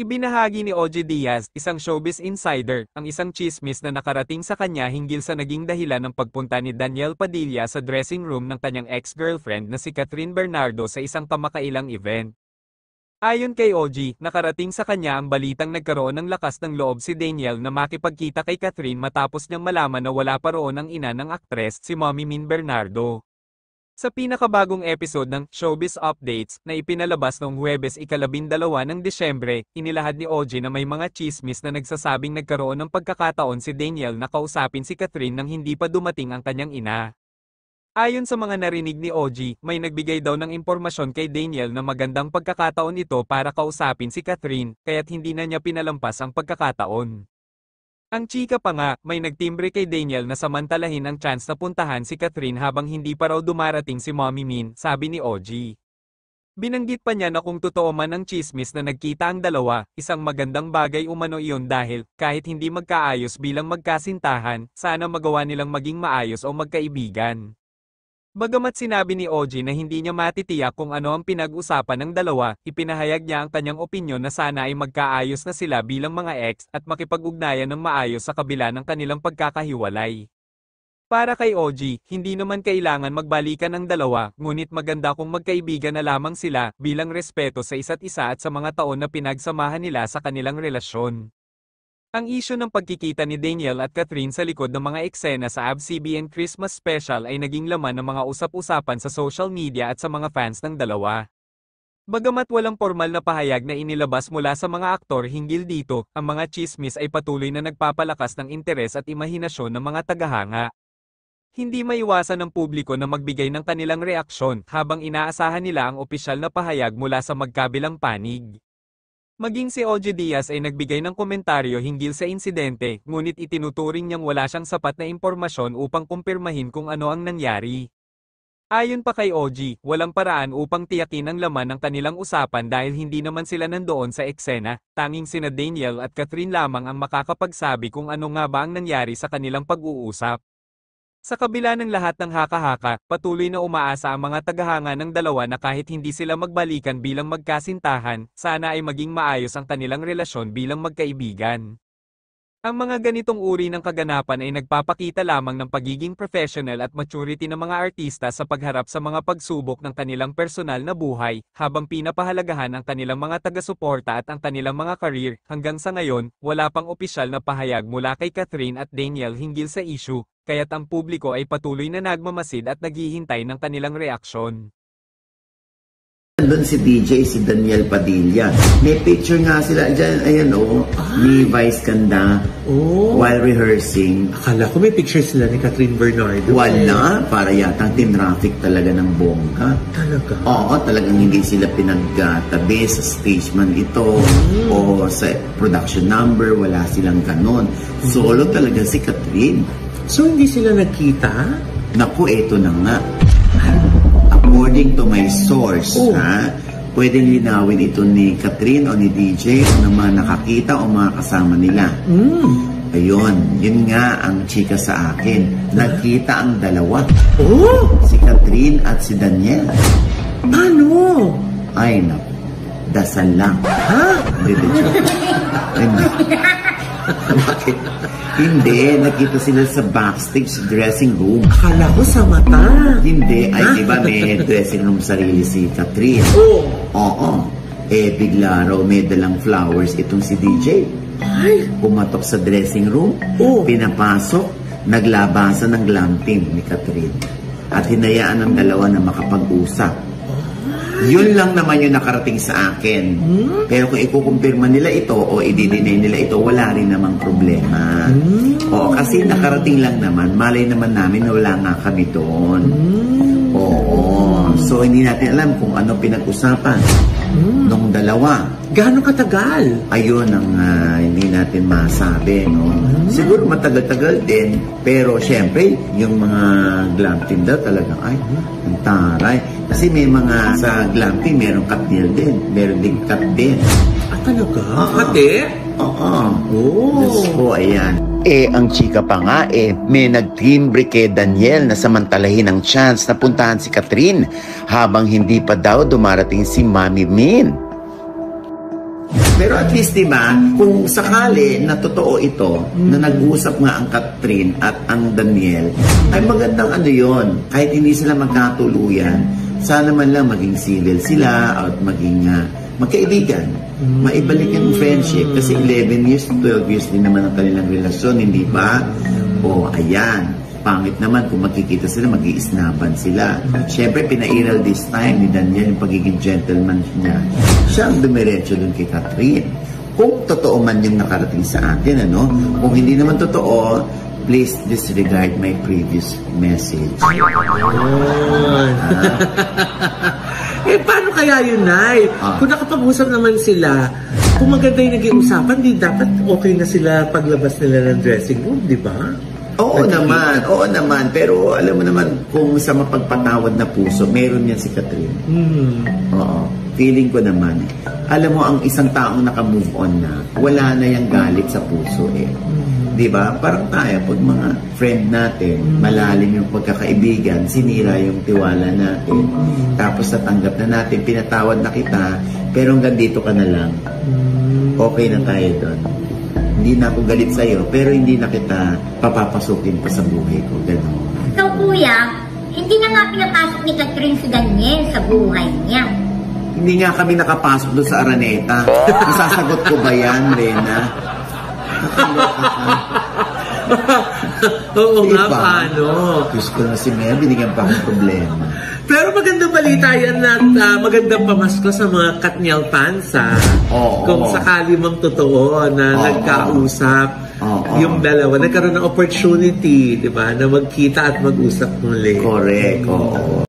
Ibinahagi ni OG Diaz, isang showbiz insider, ang isang chismis na nakarating sa kanya hinggil sa naging dahilan ng pagpunta ni Daniel Padilla sa dressing room ng kanyang ex-girlfriend na si Catherine Bernardo sa isang kamakailang event. Ayon kay OG, nakarating sa kanya ang balitang nagkaroon ng lakas ng loob si Daniel na makipagkita kay Catherine matapos niyang malaman na wala pa roon ang ina ng aktres, si Mommy Min Bernardo. Sa pinakabagong episode ng Showbiz Updates na ipinalabas noong Huwebes ika-12 ng Disyembre, inilahad ni OG na may mga chismis na nagsasabing nagkaroon ng pagkakataon si Daniel na kausapin si Catherine nang hindi pa dumating ang kanyang ina. Ayon sa mga narinig ni OG, may nagbigay daw ng impormasyon kay Daniel na magandang pagkakataon ito para kausapin si Catherine, kaya't hindi na niya pinalampas ang pagkakataon. Ang chika pa nga, may nagtimbre kay Daniel na samantalahin ang chance na puntahan si Catherine habang hindi pa raw dumarating si Mommy Min, sabi ni OG. Binanggit pa niya na kung totoo man ang chismis na nagkita ang dalawa, isang magandang bagay umano iyon dahil, kahit hindi magkaayos bilang magkasintahan, sana magawa nilang maging maayos o magkaibigan. Bagamat sinabi ni OG na hindi niya matitiyak kung ano ang pinag-usapan ng dalawa, ipinahayag niya ang kanyang opinyon na sana ay magkaayos na sila bilang mga ex at makipag-ugnayan ng maayos sa kabila ng kanilang pagkakahiwalay. Para kay OG, hindi naman kailangan magbalikan ang dalawa, ngunit maganda kung magkaibigan na lamang sila bilang respeto sa isa't isa at sa mga taon na pinagsamahan nila sa kanilang relasyon. Ang isyu ng pagkikita ni Daniel at Catherine sa likod ng mga eksena sa ABS-CBN Christmas Special ay naging laman ng mga usap-usapan sa social media at sa mga fans ng dalawa. Bagamat walang formal na pahayag na inilabas mula sa mga aktor hinggil dito, ang mga chismis ay patuloy na nagpapalakas ng interes at imahinasyon ng mga tagahanga. Hindi maiwasan ng publiko na magbigay ng kanilang reaksyon habang inaasahan nila ang opisyal na pahayag mula sa magkabilang panig. Maging si OG Diaz ay nagbigay ng komentaryo hinggil sa insidente, ngunit itinuturing niyang wala siyang sapat na impormasyon upang kumpirmahin kung ano ang nangyari. Ayon pa kay OG, walang paraan upang tiyakin ang laman ng kanilang usapan dahil hindi naman sila nandoon sa eksena, tanging sina Daniel at Catherine lamang ang makakapagsabi kung ano nga ba ang nangyari sa kanilang pag-uusap. Sa kabila ng lahat ng haka-haka, patuloy na umaasa ang mga tagahanga ng dalawa na kahit hindi sila magbalikan bilang magkasintahan, sana ay maging maayos ang kanilang relasyon bilang magkaibigan. Ang mga ganitong uri ng kaganapan ay nagpapakita lamang ng pagiging professional at maturity ng mga artista sa pagharap sa mga pagsubok ng kanilang personal na buhay, habang pinapahalagahan ang kanilang mga taga-suporta at ang kanilang mga career. Hanggang sa ngayon, wala pang opisyal na pahayag mula kay Catherine at Daniel hinggil sa issue, kaya't ang publiko ay patuloy na nagmamasid at naghihintay ng kanilang reaksyon. Doon si DJ, si Daniel Padilla. May picture nga sila dyan, ayan ni Vice Ganda while rehearsing. Akala ko may picture sila ni Catherine Bernardo. Wala, para yata tinraffic talaga ng bongga. Talaga? Oo, talagang hindi sila pinagtabi sa stage man ito o sa production number, wala silang ganon. Solo talaga si Catherine. So hindi sila nagkita? Naku, eto na nga. According to my source, pwedeng linawin ito ni Catherine o ni DJ o ng mga nakakita o mga kasama nila. Ayun, yun nga ang chika sa akin. Nagkita ang dalawa. Si Catherine at si Daniel. Paano? Ay, naku. Dasal lang. Ha? Hindi. Bakit? Hindi, nakita sila sa backstage dressing room. Akala ko sa mata. Hindi, ay diba may dressing room sarili si Catherine? Oo. Bigla raw may dalang flowers itong si DJ. Ay! Pumatok sa dressing room, pinapasok, naglabasan ng glam team ni Catherine. At hinayaan ng dalawa na makapag-usap. Yun lang naman yung nakarating sa akin. Pero kung ikukumpirma nila ito o i-deny nila ito, wala rin namang problema. Oo, kasi nakarating lang naman. Malay naman namin na wala nga kami doon. Oo. So, hindi natin alam kung ano pinag-usapan nung dalawa. Gaano katagal? Ayun ang hindi natin masabi, no? Siguro matagal-tagal din, pero syempre, yung mga glam team daw talagang, ay, ang taray. Kasi may mga sa glam team, merong katnil din, meron din kat din. Talaga? Kate? Oo. Diyos ko, ayan. Ang chika pa nga may nagtimbre kay Daniel na samantalahin ang chance na puntahan si Catherine habang hindi pa daw dumarating si Mommy Min. Pero at least, di ba, kung sakali na totoo ito, na nag-usap nga ang Catherine at ang Daniel, ay magandang ano yon. Kahit hindi sila magkatuluyan, sana man lang maging civil sila at maging magkaibigan. Maibalik yung friendship. Kasi 11 years, 12 years din naman ang kanilang relasyon, hindi ba? O, ayan. Pangit naman kung makikita sila, mag-iisnaban sila. Siyempre, pinairal this time ni Daniel yung pagiging gentleman niya. Siya ang dumiretso dun kay Catherine. Kung totoo man yung nakarating sa atin, ano? Kung hindi naman totoo, please disregard my previous message. Eh, paano kaya yun, Nay? Kung nakapag-usap naman sila, kung maganda yung naging usapan, di dapat okay na sila paglabas nila ng dressing room, di ba? Oo naman. Pero alam mo naman, kung sa mapagpatawad na puso, meron yan si Catherine. Oo. Feeling ko naman. Alam mo, ang isang taong naka-move on na, wala na yung galit sa puso eh. Diba? Parang tayo, pag mga friend natin, malalim yung pagkakaibigan, sinira yung tiwala natin, tapos natanggap na natin, pinatawad na kita, pero hanggang dito ka na lang. Okay na tayo doon. Hindi na ako galit sa'yo, pero hindi na kita papapasukin pa sa buhay ko. Ganun. So, kuya, hindi na nga pinapasok ni Catherine si Daniel sa buhay niya. Hindi nga kami nakapasok doon sa Araneta. Masasagot ko ba yan, Rena? Oo nga, Diba? paano? Diyos ko na si Mel, binigyan pa akong problema. Pero magandang balita yan at magandang pamasko sa mga Katniel fans, ha? Oo. Kung sakali mang totoo na Oo. nagkausap yung dalawa, nagkaroon ng opportunity, di ba, na magkita at mag-usap muli. Correct, oo.